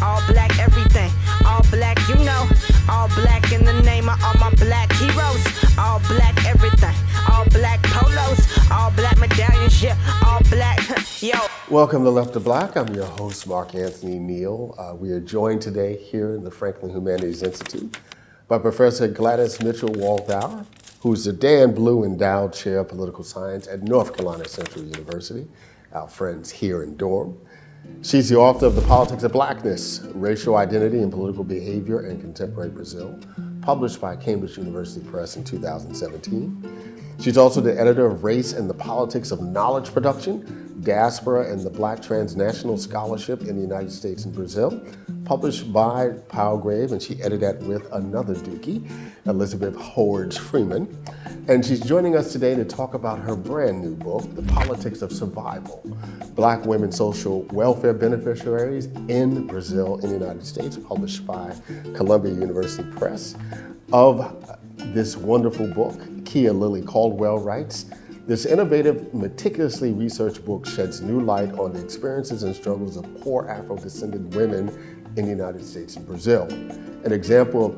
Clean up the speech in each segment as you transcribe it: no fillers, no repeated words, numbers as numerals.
all black everything, all black, you know, all black in the name of all my black heroes, all black everything, all black polos, all black medallions, yeah, all black, yo. Welcome to Left to Black. I'm your host, Anthony Neal. We are joined today here in the Franklin Humanities Institute by Professor Gladys Mitchell-Walthour, who's the Dan Blue Endowed Chair of Political Science at North Carolina Central University, our friends here in Durham. She's the author of The Politics of Blackness, Racial Identity and Political Behavior in Contemporary Brazil, published by Cambridge University Press in 2017. She's also the editor of Race and the Politics of Knowledge Production, Diaspora and the Black Transnational Scholarship in the United States and Brazil, published by Palgrave, and she edited that with another Dookie, Elizabeth Horridge Freeman. And she's joining us today to talk about her brand new book, The Politics of Survival, Black Women Social Welfare Beneficiaries in Brazil and the United States, published by Columbia University Press. Of this wonderful book, Kia Lily Caldwell writes, "This innovative, meticulously researched book sheds new light on the experiences and struggles of poor Afro-descended women in the United States and Brazil. An example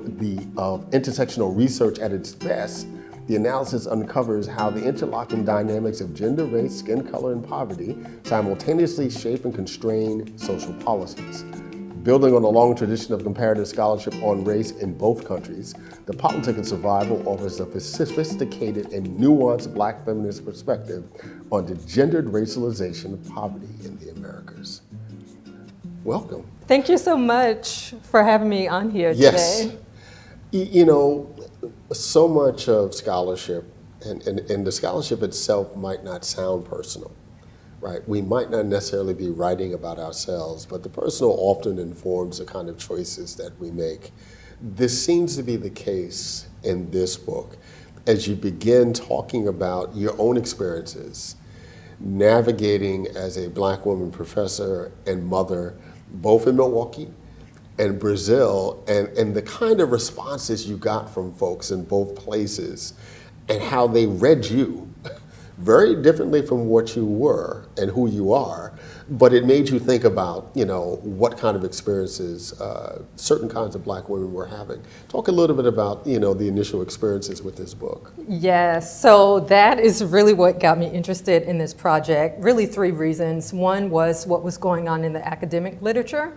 of intersectional research at its best, the analysis uncovers how the interlocking dynamics of gender, race, skin color, and poverty simultaneously shape and constrain social policies. Building on a long tradition of comparative scholarship on race in both countries, The Politics of Survival offers a sophisticated and nuanced Black feminist perspective on the gendered racialization of poverty in the Americas." Welcome. Thank you so much for having me on here today. You know, so much of scholarship, and the scholarship itself might not sound personal. Right, we might not necessarily be writing about ourselves, but the personal often informs the kind of choices that we make. This seems to be the case in this book as you begin talking about your own experiences, navigating as a Black woman professor and mother, both in Milwaukee and Brazil, and the kind of responses you got from folks in both places and how they read you very differently from what you were and who you are, but it made you think about, you know, what kind of experiences certain kinds of Black women were having. Talk a little bit about, you know, the initial experiences with this book. Yes, so that is really what got me interested in this project. Really three reasons. One was what was going on in the academic literature,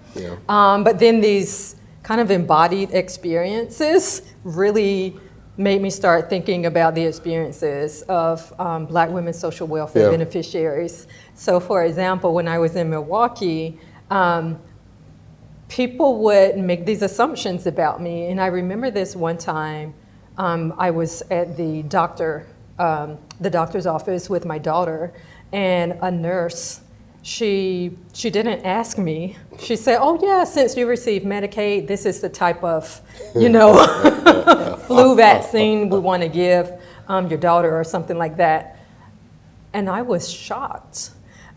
but then these kind of embodied experiences really made me start thinking about the experiences of Black women social welfare beneficiaries. So for example, when I was in Milwaukee, people would make these assumptions about me. And I remember this one time, I was at the doctor's office with my daughter, and a nurse, she didn't ask me. She said, "Oh yeah, since you receive Medicaid, this is the type of, you know, flu vaccine we want to give your daughter," or something like that. And I was shocked.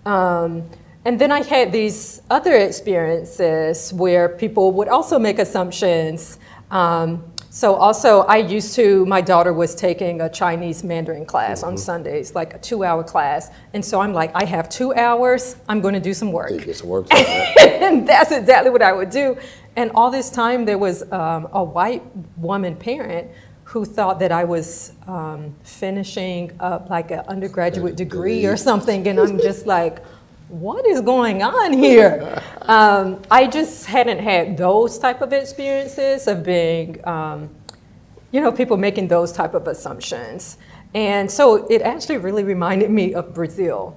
And then I had these other experiences where people would also make assumptions. So also my daughter was taking a Chinese Mandarin class on Sundays, like a 2-hour class. And so I'm like, I have 2 hours, I'm going to do some work. Get some work. And that's exactly what I would do. And all this time there was a white woman parent who thought that I was finishing up like an undergraduate degree or something. And I'm just like, what is going on here? I just hadn't had those type of experiences of being, you know, people making those type of assumptions. And so it actually really reminded me of Brazil,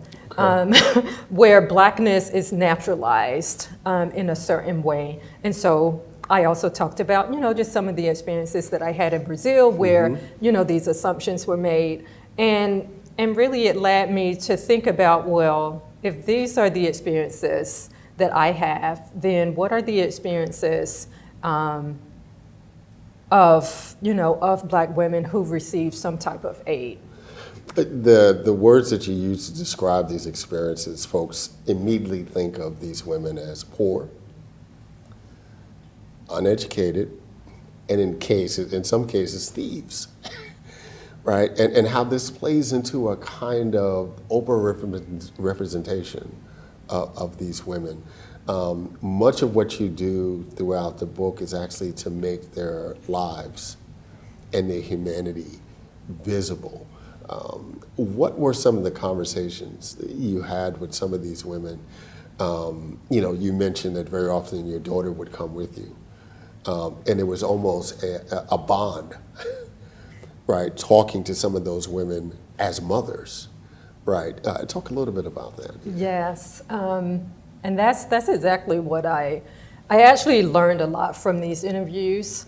where Blackness is naturalized in a certain way. And so I also talked about, you know, just some of the experiences that I had in Brazil where, you know, these assumptions were made. And really it led me to think about, well, if these are the experiences that I have, then what are the experiences of Black women who've received some type of aid? The words that you use to describe these experiences, folks immediately think of these women as poor, uneducated, and in some cases, thieves. Right, and how this plays into a kind of over-representation of these women. Much of what you do throughout the book is actually to make their lives and their humanity visible. What were some of the conversations that you had with some of these women? You mentioned that very often your daughter would come with you, and it was almost a bond, right? Talking to some of those women as mothers, right? Talk a little bit about that. Yes, and that's exactly what I actually learned a lot from these interviews.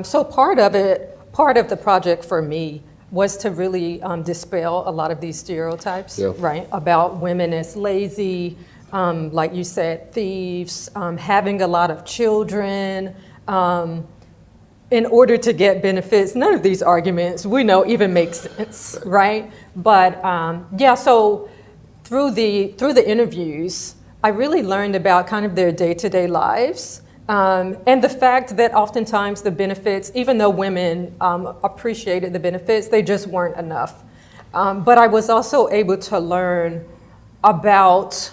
So part of the project for me was to really dispel a lot of these stereotypes, right, about women as lazy, like you said, thieves, having a lot of children, in order to get benefits. None of these arguments we know even make sense, right? But so through the interviews, I really learned about kind of their day-to-day lives, and the fact that oftentimes the benefits, even though women appreciated the benefits, they just weren't enough. But I was also able to learn about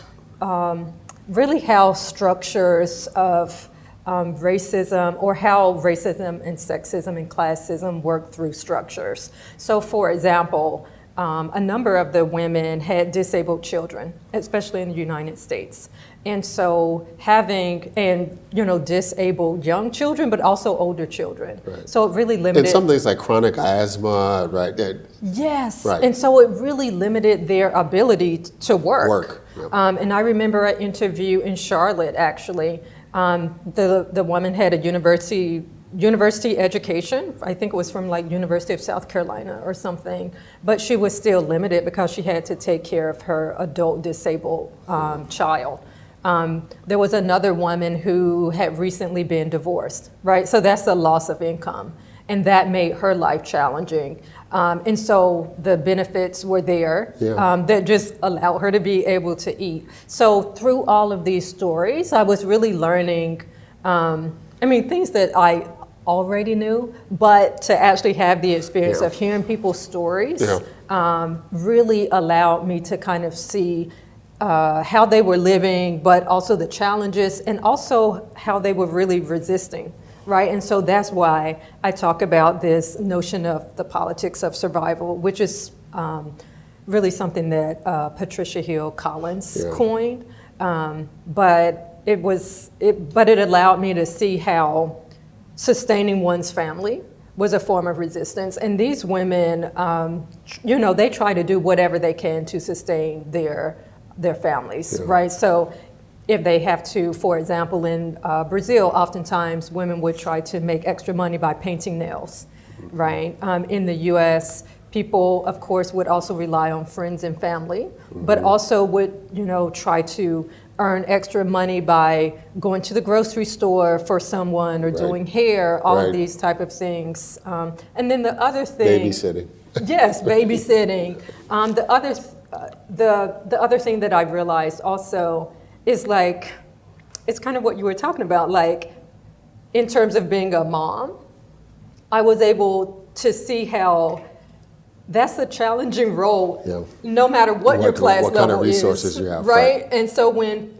really how structures of racism, or how racism and sexism and classism work through structures. So for example, a number of the women had disabled children, especially in the United States. And so having, disabled young children, but also older children. Right. So it really limited. And some things like chronic asthma, right? Yes, right. And so it really limited their ability to work. Yep. And I remember an interview in Charlotte, actually. The woman had a university education. I think it was from like University of South Carolina or something, but she was still limited because she had to take care of her adult disabled child. There was another woman who had recently been divorced, right? So that's a loss of income, and that made her life challenging. And so the benefits were there that just allowed her to be able to eat. So through all of these stories, I was really learning, things that I already knew, but to actually have the experience of hearing people's stories really allowed me to kind of see how they were living, but also the challenges, and also how they were really resisting, right? And so that's why I talk about this notion of the politics of survival, which is really something that Patricia Hill Collins coined. But it allowed me to see how sustaining one's family was a form of resistance. And these women, they try to do whatever they can to sustain their families, right? So if they have to, for example, in Brazil, oftentimes women would try to make extra money by painting nails, right? In the US, people, of course, would also rely on friends and family, but also would, try to earn extra money by going to the grocery store for someone, or doing hair, all of these type of things. And then the other thing— Babysitting. Yes, babysitting. The other thing that I realized also is like, it's kind of what you were talking about, like in terms of being a mom, I was able to see how that's a challenging role, no matter what your class level is. What kind of resources you have, right? And so when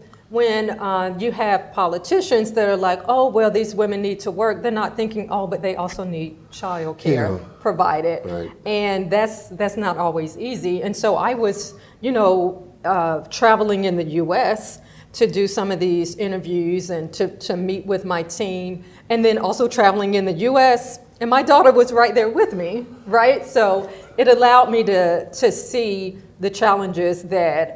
you have politicians that are like, oh, well, these women need to work, they're not thinking, oh, but they also need child care provided. Right. And that's not always easy. And so I was, traveling in the US to do some of these interviews and to meet with my team, and then also traveling in the US, and my daughter was right there with me, right? So it allowed me to see the challenges that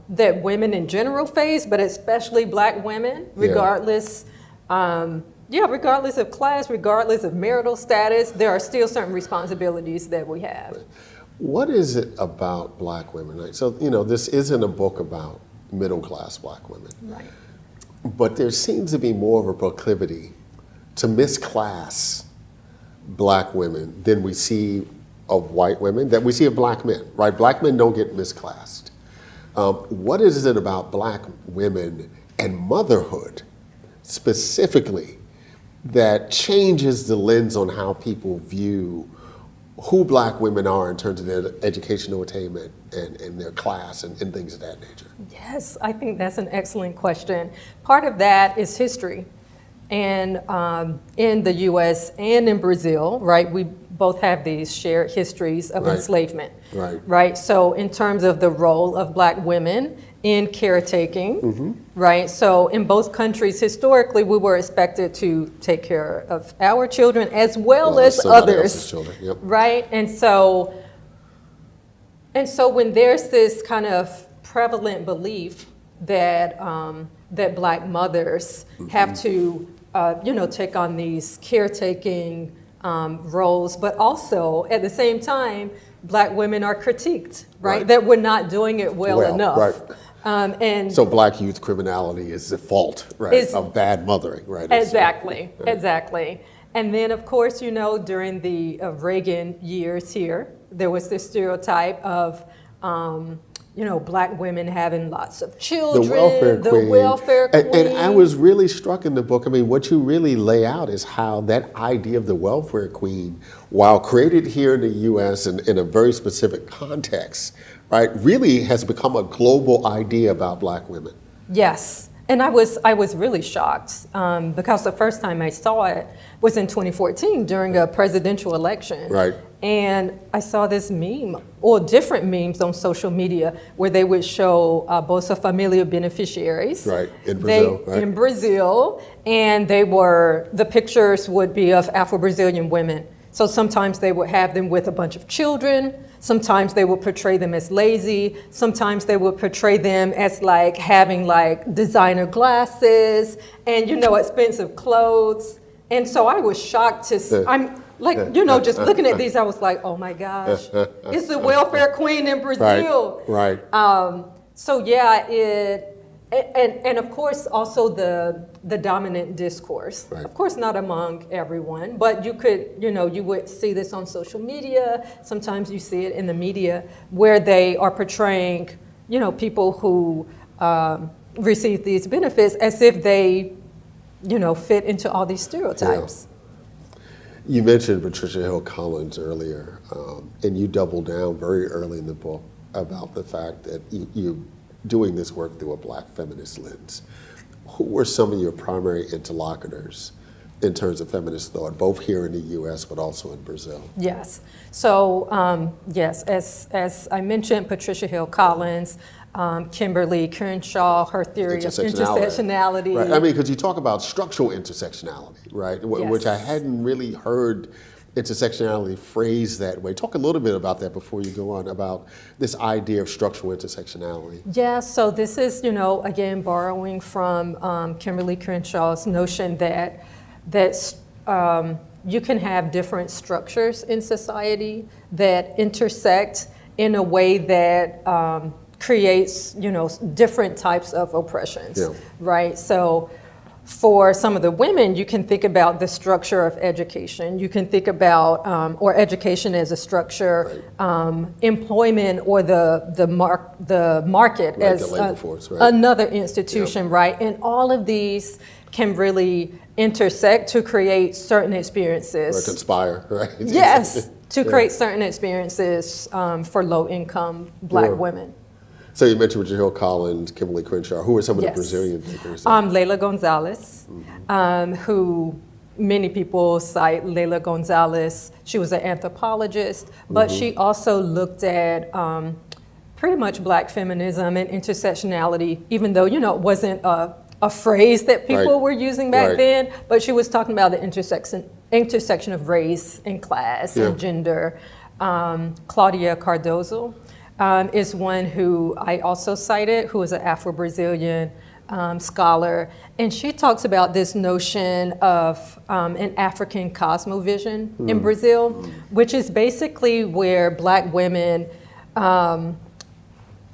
that women in general face, but especially Black women, regardless, regardless of class, regardless of marital status, there are still certain responsibilities that we have. What is it about Black women? Right? So, this isn't a book about middle-class Black women, right? But there seems to be more of a proclivity to misclass Black women than we see of white women, that we see of Black men, right? Black men don't get misclassed. What is it about Black women and motherhood specifically that changes the lens on how people view who Black women are in terms of their educational attainment and their class and things of that nature? Yes, I think that's an excellent question. Part of that is history. And in the US and in Brazil, right, we both have these shared histories of enslavement. Right. So in terms of the role of Black women in caretaking, right? So in both countries, historically, we were expected to take care of our children as well as others, yep. right? And so when there's this kind of prevalent belief that that Black mothers have to, take on these caretaking roles, but also at the same time, Black women are critiqued, right? That we're not doing it well enough. Right. And so Black youth criminality is the fault, right, of bad mothering, right? Exactly. And then, of course, during the Reagan years here, there was this stereotype of, Black women having lots of children, the welfare queen. And I was really struck in the book. I mean, what you really lay out is how that idea of the welfare queen, while created here in the U.S. and in a very specific context, right, really has become a global idea about Black women. Yes. And I was really shocked because the first time I saw it was in 2014 during a presidential election. Right. And I saw this meme, or different memes on social media, where they would show Bolsa Familia beneficiaries. Right, in Brazil. In Brazil, and the pictures would be of Afro-Brazilian women. So sometimes they would have them with a bunch of children. Sometimes they would portray them as lazy. Sometimes they would portray them as having designer glasses and, expensive clothes. And so I was shocked to see, just looking at these, I was like, oh my gosh, it's the welfare queen in Brazil. Right. So yeah, and of course also the dominant discourse. Right. Of course not among everyone, but you could, you would see this on social media. Sometimes you see it in the media where they are portraying, people who receive these benefits as if they, fit into all these stereotypes. Yeah. You mentioned Patricia Hill Collins earlier, and you doubled down very early in the book about the fact that you doing this work through a Black feminist lens. Who were some of your primary interlocutors in terms of feminist thought, both here in the U.S. but also in Brazil? Yes. So yes, as I mentioned, Patricia Hill Collins, Kimberly Crenshaw, her theory of intersectionality. Right. I mean, because you talk about structural intersectionality, right? Yes. Which I hadn't really heard intersectionality phrased that way. Talk a little bit about that before you go on, about this idea of structural intersectionality. Yeah, so this is, again, borrowing from Kimberly Crenshaw's notion that you can have different structures in society that intersect in a way that creates, different types of oppressions, right? So for some of the women, you can think about the structure of education. You can think about, or education as a structure, employment or the market as the labor force, another institution, right? And all of these can really intersect to create certain experiences. Or conspire, right? Yes, to create certain experiences for low-income Black women. So you mentioned Patricia Hill Collins, Kimberly Crenshaw. Who are some of the Brazilian thinkers? Leila Gonzalez, who many people cite Leila Gonzalez. She was an anthropologist, but she also looked at pretty much Black feminism and intersectionality, even though, it wasn't a phrase that people were using back then, but she was talking about the intersection of race and class and gender. Claudia Cardozo is one who I also cited, who is an Afro-Brazilian scholar, and she talks about this notion of an African cosmovision in Brazil, which is basically where Black women,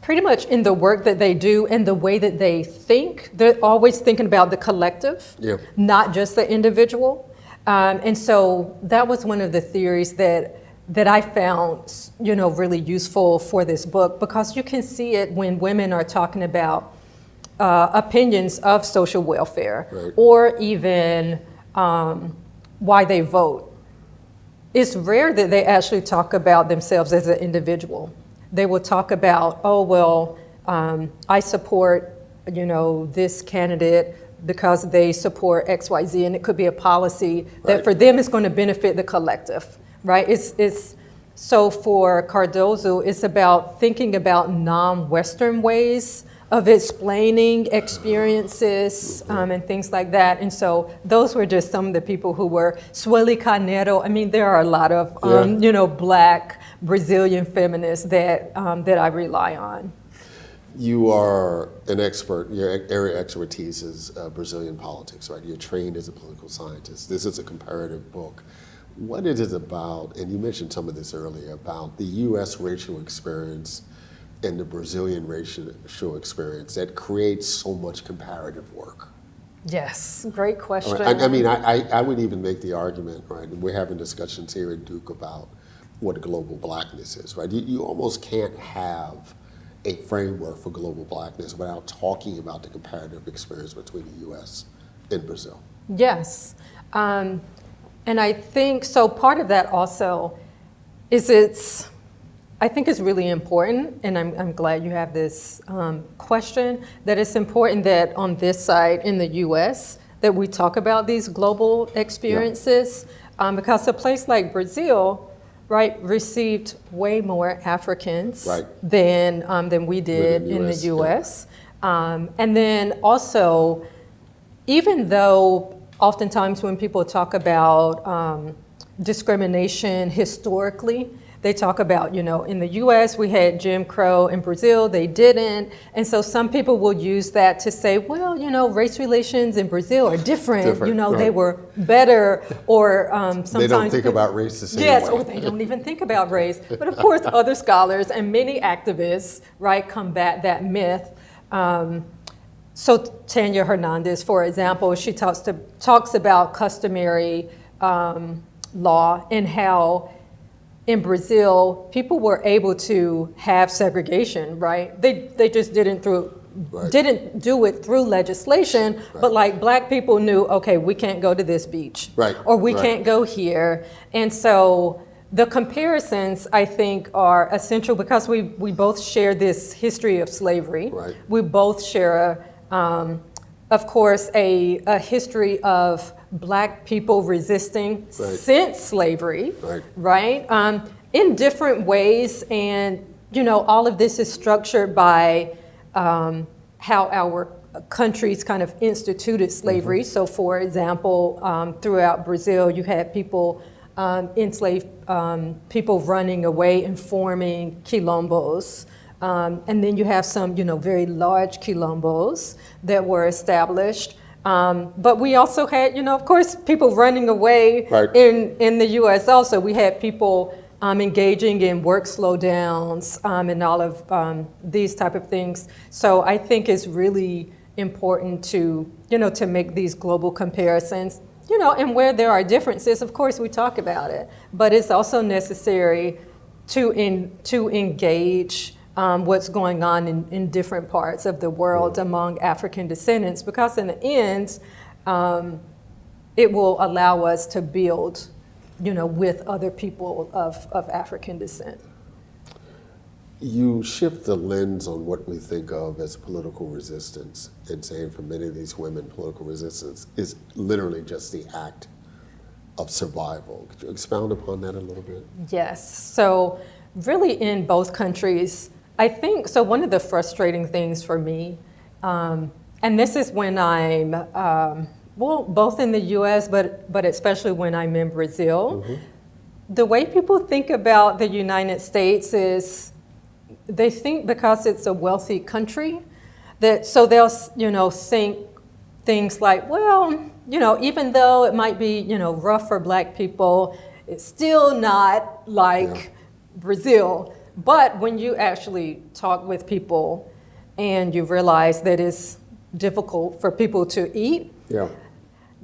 pretty much in the work that they do and the way that they think, they're always thinking about the collective, not just the individual. And so that was one of the theories that I found, really useful for this book, because you can see it when women are talking about opinions of social welfare or even why they vote. it's rare that they actually talk about themselves as an individual. They will talk about, oh, well, I support, this candidate because they support XYZ, and it could be a policy that for them is going to benefit the collective, right? So for Cardozo, it's about thinking about non-Western ways of explaining experiences and things like that. And so those were just some of the people who were Sueli Carneiro. I mean, there are a lot of, Black Brazilian feminists that I rely on. You are an expert, your area of expertise is Brazilian politics, right? You're trained as a political scientist. This is a comparative book. What it is about, and you mentioned some of this earlier, about the U.S. racial experience and the Brazilian racial experience that creates so much comparative work? Yes, great question. I would even make the argument, right, and we're having discussions here at Duke about what global Blackness is, right? You almost can't have a framework for global Blackness without talking about the comparative experience between the U.S. and Brazil. Yes. And I think, so part of that also is I think it's really important, and I'm glad you have this question, that it's important that on this side in the US, that we talk about these global experiences, because a place like Brazil, right, received way more Africans than we did in the US. And then also, even though oftentimes when people talk about discrimination historically, they talk about, in the US we had Jim Crow, in Brazil they didn't. And so some people will use that to say, well, race relations in Brazil are different. They were better, or sometimes they don't think about race the same way. Yes, or they don't even think about race. But of course, other scholars and many activists, right, combat that myth. So Tanya Hernandez, for example, she talks about customary law and how in Brazil people were able to have segregation, right? They just didn't do it through legislation, but like Black people knew, okay, we can't go to this beach, or we can't go here. And so the comparisons, I think, are essential because we both share this history of slavery. We both share of course, a history of Black people resisting since slavery, right? In different ways, and all of this is structured by how our countries kind of instituted slavery. So, for example, throughout Brazil, you had people enslaved people running away and forming quilombos. And then you have some, very large quilombos that were established. But we also had, of course, people running away in the U.S. also. We had people engaging in work slowdowns and all of these type of things. So I think it's really important to, to make these global comparisons. And where there are differences, of course, we talk about it. But it's also necessary to engage what's going on in different parts of the world among African descendants, because in the end, it will allow us to build, with other people of African descent. You shift the lens on what we think of as political resistance, and saying for many of these women, political resistance is literally just the act of survival. Could you expound upon that a little bit? Yes. So really in both countries, I think, so one of the frustrating things for me, and this is when I'm, both in the US, but especially when I'm in Brazil, the way people think about the United States is they think because it's a wealthy country, so they'll, think things like, well, even though it might be, rough for Black people, it's still not like Brazil. But when you actually talk with people and you realize that it's difficult for people to eat,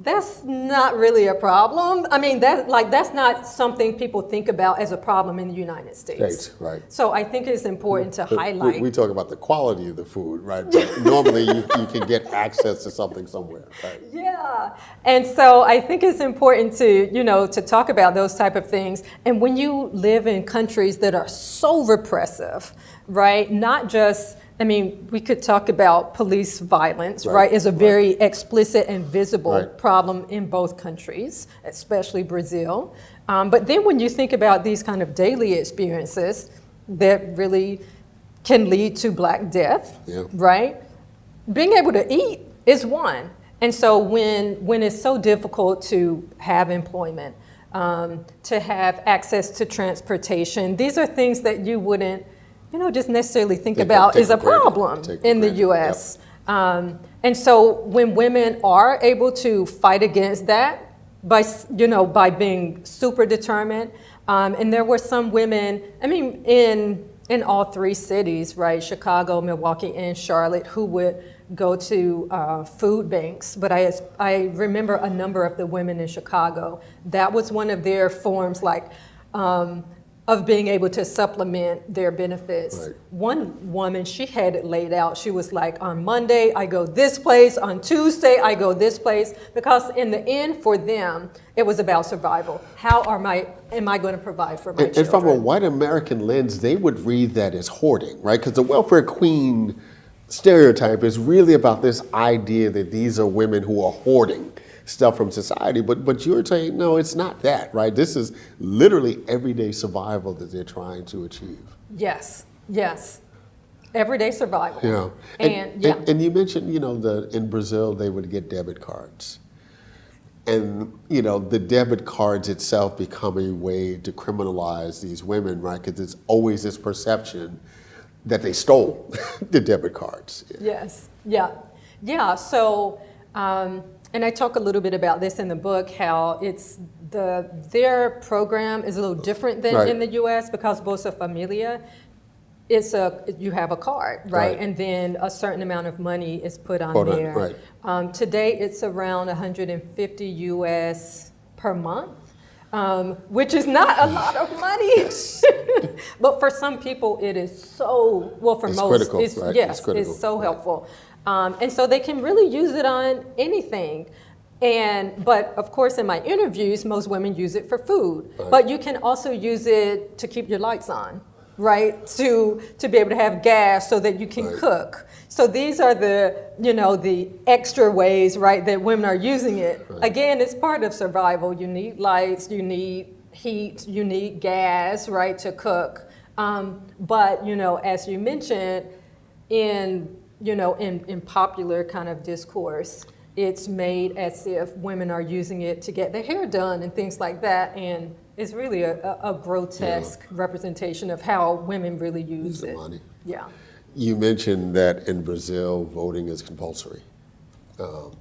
That's not really a problem. I mean, that's not something people think about as a problem in the United States. Right. So I think it's important to highlight. We talk about the quality of the food, right? But normally you can get access to something somewhere, right? Yeah, and so I think it's important to, to talk about those type of things. And when you live in countries that are so repressive, right? Not just, we could talk about police violence, right? Is a very explicit and visible problem in both countries, especially Brazil. But then when you think about these kind of daily experiences that really can lead to Black death, right? Being able to eat is one. And so when it's so difficult to have employment, to have access to transportation, these are things that you wouldn't just necessarily think about is a problem in the U.S. And so when women are able to fight against that by being super determined, and there were some women, in all three cities, right, Chicago, Milwaukee, and Charlotte, who would go to food banks. But I remember a number of the women in Chicago. That was one of their forms, of being able to supplement their benefits. Right. One woman, she had it laid out. She was like, on Monday, I go this place. On Tuesday, I go this place. Because in the end, for them, it was about survival. How am I going to provide for my children? And from a white American lens, they would read that as hoarding, right? Because the welfare queen stereotype is really about this idea that these are women who are hoarding stuff from society, but you're saying, no, it's not that, right? This is literally everyday survival that they're trying to achieve. Yes, everyday survival. Yeah, and you mentioned, in Brazil they would get debit cards, and the debit cards itself become a way to criminalize these women, right? Because it's always this perception that they stole the debit cards. Yes, yeah. So. And I talk a little bit about this in the book, how it's their program is a little different than in the U.S. because Bolsa Familia, you have a card, right? And then a certain amount of money is put on there. Today it's around 150 US per month, which is not a lot of money. But for some people it is so, for it's most, critical, it's critical. It's so helpful. And so they can really use it on anything. But of course, in my interviews, most women use it for food. But you can also use it to keep your lights on, right? To be able to have gas so that you can cook. So these are the extra ways, right, that women are using it. Again, it's part of survival. You need lights, you need heat, you need gas, right, to cook. But as you mentioned, in popular kind of discourse, it's made as if women are using it to get their hair done and things like that, and it's really a grotesque representation of how women really use it. Money. Yeah. You mentioned that in Brazil, voting is compulsory.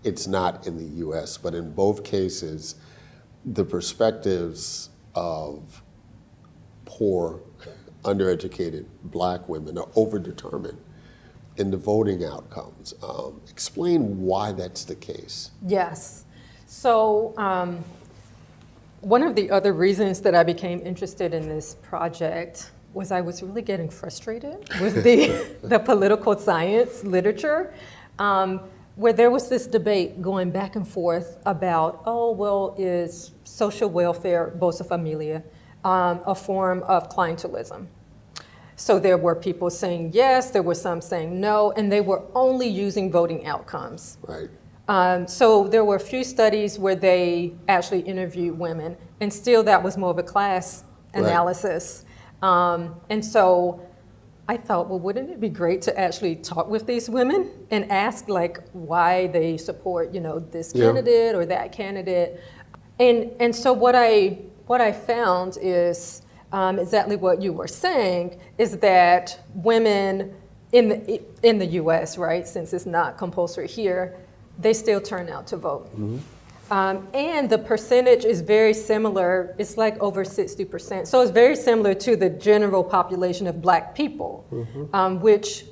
It's not in the U.S., but in both cases, the perspectives of poor, undereducated Black women are overdetermined in the voting outcomes. Explain why that's the case. Yes. So one of the other reasons that I became interested in this project was I was really getting frustrated with the political science literature, where there was this debate going back and forth about, is social welfare, Bolsa Familia, a form of clientelism? So there were people saying yes, there were some saying no, and they were only using voting outcomes. Right. So there were a few studies where they actually interviewed women, and still that was more of a class analysis. And so I thought, well, wouldn't it be great to actually talk with these women and ask why they support, this candidate or that candidate? And so what I found is exactly what you were saying, is that women in the U.S., right, since it's not compulsory here, they still turn out to vote. And the percentage is very similar. It's like over 60%. So it's very similar to the general population of Black people, which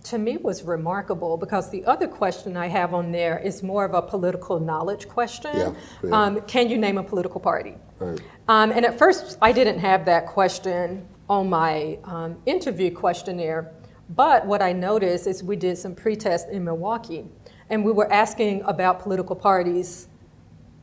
to me was remarkable, because the other question I have on there is more of a political knowledge question. Yeah. Can you name a political party? Right. And at first, I didn't have that question on my interview questionnaire. But what I noticed is we did some pre-tests in Milwaukee, and we were asking about political parties,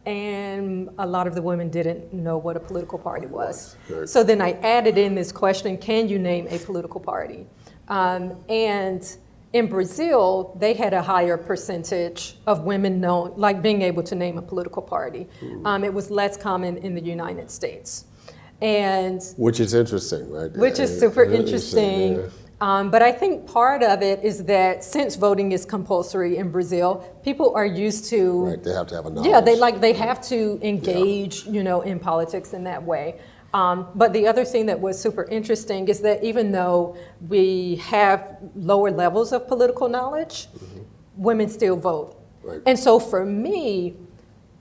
and a lot of the women didn't know what a political party was. Right. So then I added in this question, can you name a political party? And in Brazil, they had a higher percentage of women like being able to name a political party. It was less common in the United States. And which is interesting, right? Which is super interesting. Yeah. But I think part of it is that since voting is compulsory in Brazil, people are used to. Right, they have to have a knowledge. Yeah, they have to engage, in politics in that way. But the other thing that was super interesting is that even though we have lower levels of political knowledge, women still vote. Right. And so for me,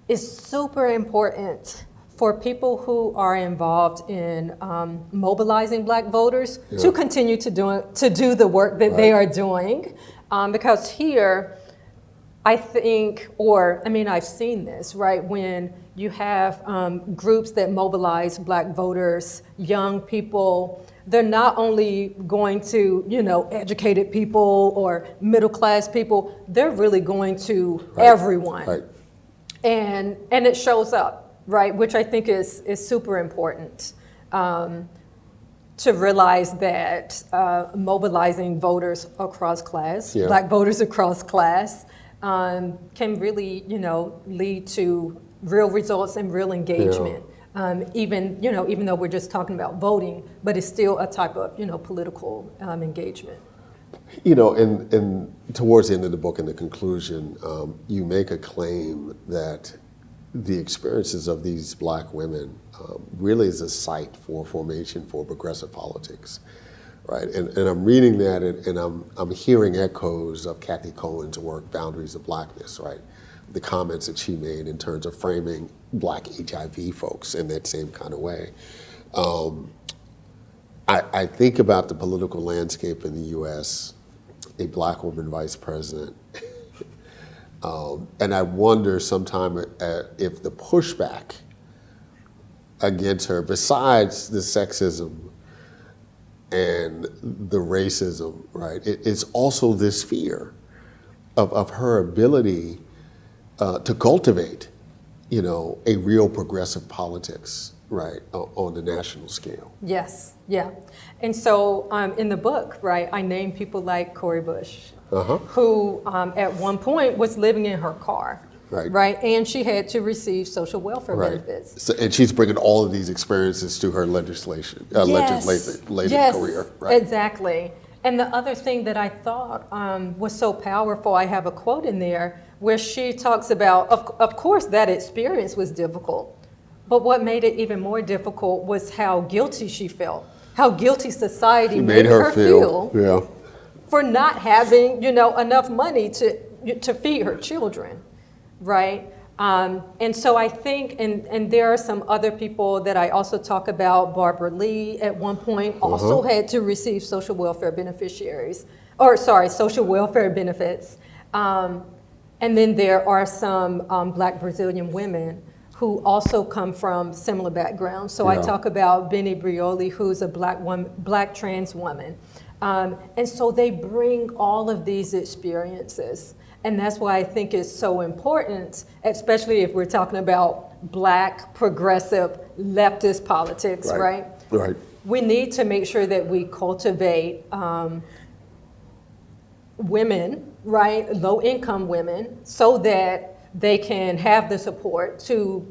it's super important for people who are involved in mobilizing Black voters to continue to do the work that they are doing. Because here, I think, I've seen this, right? When you have groups that mobilize Black voters, young people, they're not only going to, educated people or middle-class people, they're really going to everyone. Right. And it shows up, right? Which I think is super important to realize that mobilizing voters across class, Black voters across class, can really, lead to real results and real engagement. Even though we're just talking about voting, but it's still a type of, political engagement. And towards the end of the book, in the conclusion, you make a claim that the experiences of these Black women really is a site for formation for progressive politics. Right, and I'm reading that, and I'm hearing echoes of Kathy Cohen's work, Boundaries of Blackness, right? The comments that she made in terms of framing Black HIV folks in that same kind of way. I think about the political landscape in the U.S., a Black woman vice president, and I wonder sometime if the pushback against her, besides the sexism and the racism, right? It's also this fear of her ability to cultivate, a real progressive politics, right, on the national scale. Yes, yeah. And so in the book, right, I named people like Cori Bush, who at one point was living in her car. Right, and she had to receive social welfare benefits. So, and she's bringing all of these experiences to her legislative career. Right? Exactly. And the other thing that I thought was so powerful, I have a quote in there where she talks about, of course, that experience was difficult, but what made it even more difficult was how guilty she felt, how guilty society made her feel for not having, enough money to feed her children. Right? And so I think, and there are some other people that I also talk about. Barbara Lee at one point also had to receive social welfare benefits. And then there are some Black Brazilian women who also come from similar backgrounds. So I talk about Benny Brioli, who's a Black trans woman. And so they bring all of these experiences. And that's why I think it's so important, especially if we're talking about Black, progressive, leftist politics, right? Right. We need to make sure that we cultivate women, right, low-income women, so that they can have the support to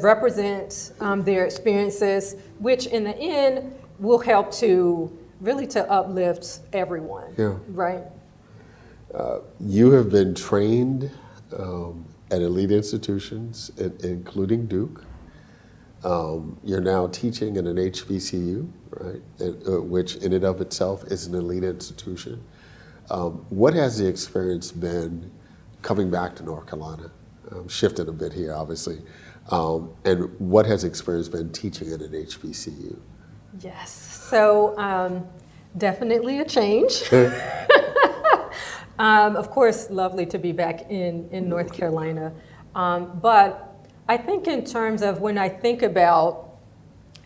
represent their experiences, which in the end will help to uplift everyone, right? You have been trained at elite institutions, including Duke. You're now teaching in an HBCU, right? Which in and of itself is an elite institution. What has the experience been coming back to North Carolina? Shifted a bit here, obviously. And what has the experience been teaching at an HBCU? Yes, so Definitely a change. Of course, lovely to be back in North Carolina. But I think in terms of when I think about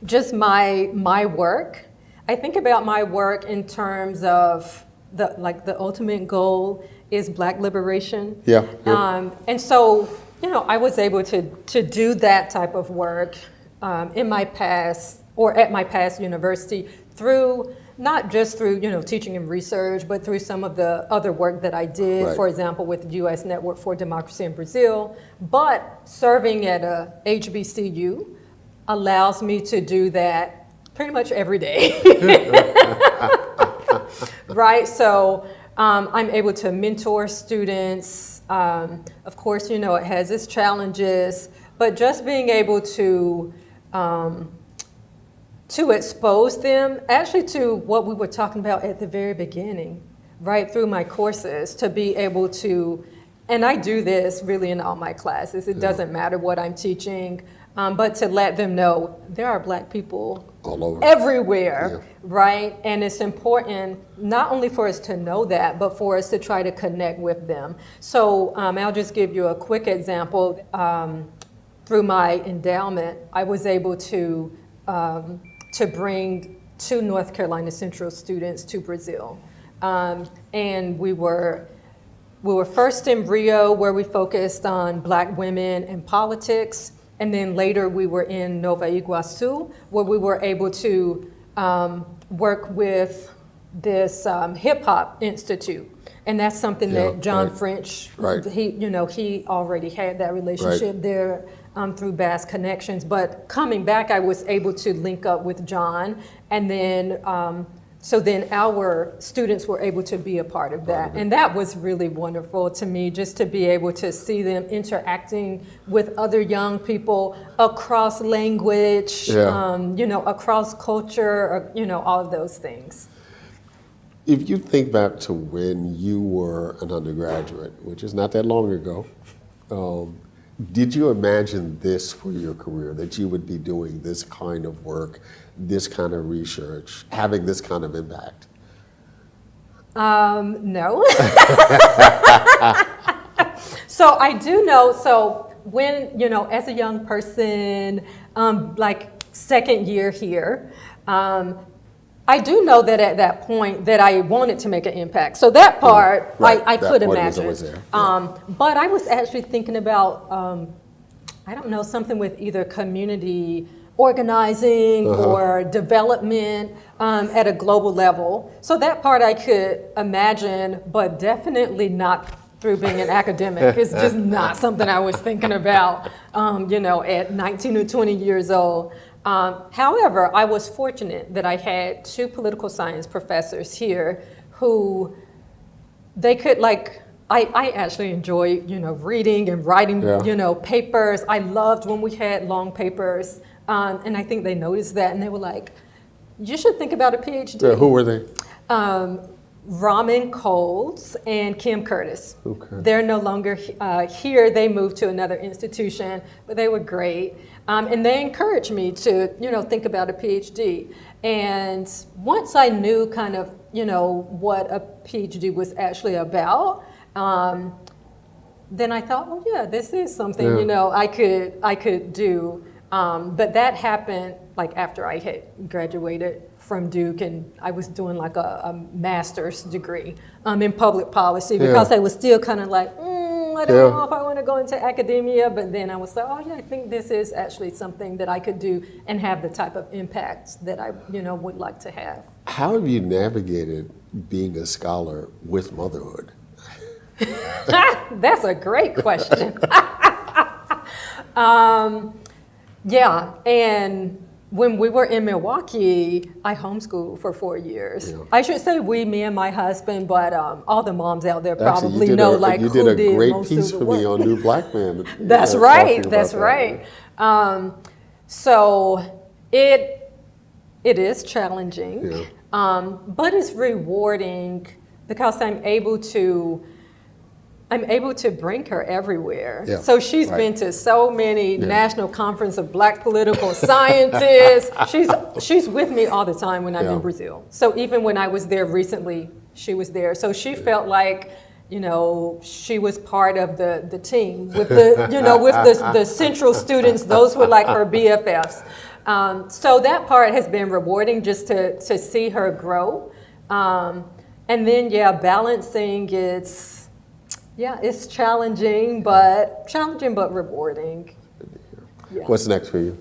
just my work, I think about my work in terms of the ultimate goal is Black liberation. Yeah. And so, I was able to do that type of work in my past, or at my past university, through not just through teaching and research, but through some of the other work that I did, Right. for example, with the U.S. Network for Democracy in Brazil. But serving at a HBCU allows me to do that pretty much every day. Right? So I'm able to mentor students. Of course, it has its challenges, but just being able to expose them actually to what we were talking about at the very beginning, right, through my courses, to be able to, and I do this really in all my classes, it doesn't matter what I'm teaching, but to let them know there are Black people All over. everywhere, right? And it's important not only for us to know that, but for us to try to connect with them. So I'll just give you a quick example. Through my endowment, I was able to bring 2 North Carolina Central students to Brazil. And we were first in Rio, where we focused on Black women and politics. And then later we were in Nova Iguaçu, where we were able to work with this hip hop institute. And that's something that John French, he already had that relationship there through Bass Connections. But coming back, I was able to link up with John, and then so then our students were able to be a part of that. And that was really wonderful to me, just to be able to see them interacting with other young people across language, across culture, all of those things. If you think back to when you were an undergraduate, which is not that long ago, did you imagine this for your career, that you would be doing this kind of work, this kind of research, having this kind of impact? No. So I do know, so when, as a young person, like second year here, I do know that at that point that I wanted to make an impact. So that part, I could imagine. Was there. But I was actually thinking about, I don't know, something with either community organizing or development at a global level. So that part I could imagine, but definitely not through being an academic. It's just not something I was thinking about, at 19 or 20 years old. However, I was fortunate that I had 2 political science professors here who they could I actually enjoy, reading and writing, papers. I loved when we had long papers. And I think they noticed that, and they were like, you should think about a PhD. Yeah, who were they? Ramen Coles and Kim Curtis. Okay. They're no longer here. They moved to another institution, but they were great. And they encouraged me to, think about a PhD. And once I knew kind of, what a PhD was actually about, then I thought, well, yeah, this is something, I could do. But that happened after I had graduated from Duke, and I was doing a master's degree in public policy, because I was still kind of I don't know if I want to go into academia, but then I was like, oh yeah, I think this is actually something that I could do and have the type of impact that I would like to have. How have you navigated being a scholar with motherhood? That's a great question. Yeah, and when we were in Milwaukee, I homeschooled for 4 years. Yeah. I should say we, me and my husband, but all the moms out there probably know you who did did a great most piece of the for work. me on New Black Man. That's right. That's right. So it is challenging, but it's rewarding because I'm able to I'm able to bring her everywhere. Yeah, So she's right. been to so many national conference of Black political scientists. She's with me all the time when I'm Yeah. in Brazil. So even when I was there recently, she was there. So she felt like, you know, she was part of the team with the, you know, with the central students. Those were like her BFFs. So that part has been rewarding, just to see her grow. And then, balancing, it's challenging, but rewarding. Yeah. What's next for you?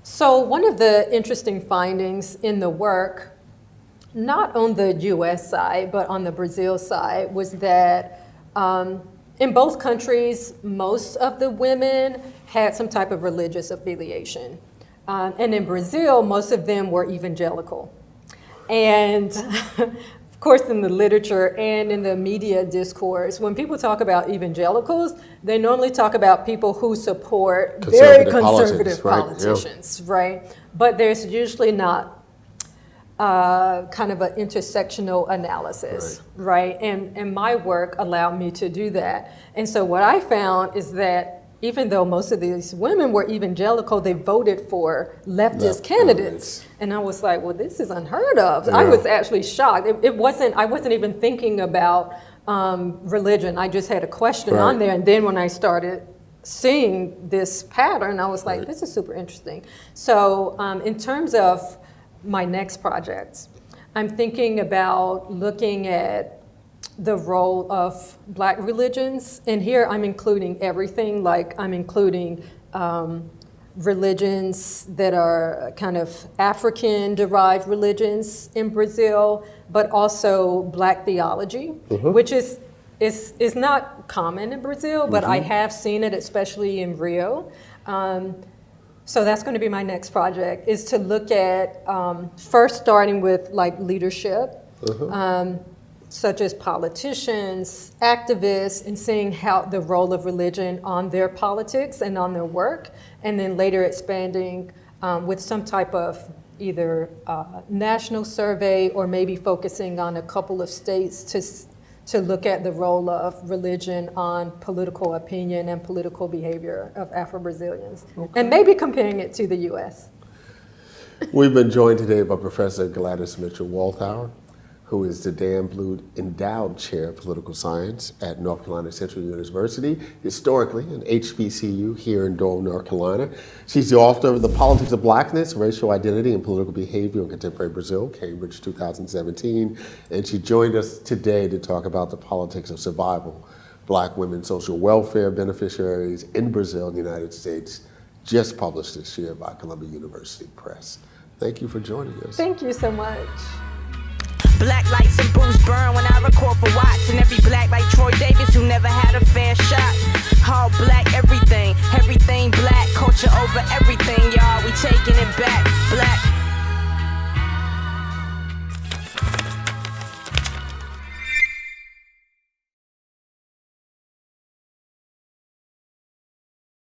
So one of the interesting findings in the work, not on the US side, but on the Brazil side, was that in both countries, most of the women had some type of religious affiliation. And in Brazil, most of them were evangelical. And of course, in the literature and in the media discourse, when people talk about evangelicals, they normally talk about people who support very conservative politicians, right? But there's usually not kind of an intersectional analysis, right? And my work allowed me to do that. And so what I found is that even though most of these women were evangelical, they voted for leftist candidates. And I was like, well, this is unheard of. I was actually shocked. I wasn't even thinking about religion. I just had a question on there. And then when I started seeing this pattern, I was like, this is super interesting. So in terms of my next project, I'm thinking about looking at the role of Black religions. And here I'm including everything, like I'm including religions that are kind of African-derived religions in Brazil, but also Black theology, which is not common in Brazil, but I have seen it, especially in Rio. So that's going to be my next project, is to look at, first starting with like leadership, such as politicians, activists, and seeing how the role of religion on their politics and on their work, and then later expanding with some type of either national survey or maybe focusing on a couple of states to look at the role of religion on political opinion and political behavior of Afro-Brazilians, and maybe comparing it to the US. We've been joined today by Professor Gladys Mitchell-Walthour, who is the Dan Blue Endowed Chair of Political Science at North Carolina Central University, historically an HBCU here in Durham, North Carolina. She's the author of The Politics of Blackness, Racial Identity and Political Behavior in Contemporary Brazil, Cambridge 2017. And she joined us today to talk about the politics of survival, Black women social welfare beneficiaries in Brazil and the United States, just published this year by Columbia University Press. Thank you for joining us. Thank you so much. Black lights and booze burn when I record for Watts. And every black like Troy Davis who never had a fair shot. All black everything, everything black, culture over everything, y'all. We taking it back.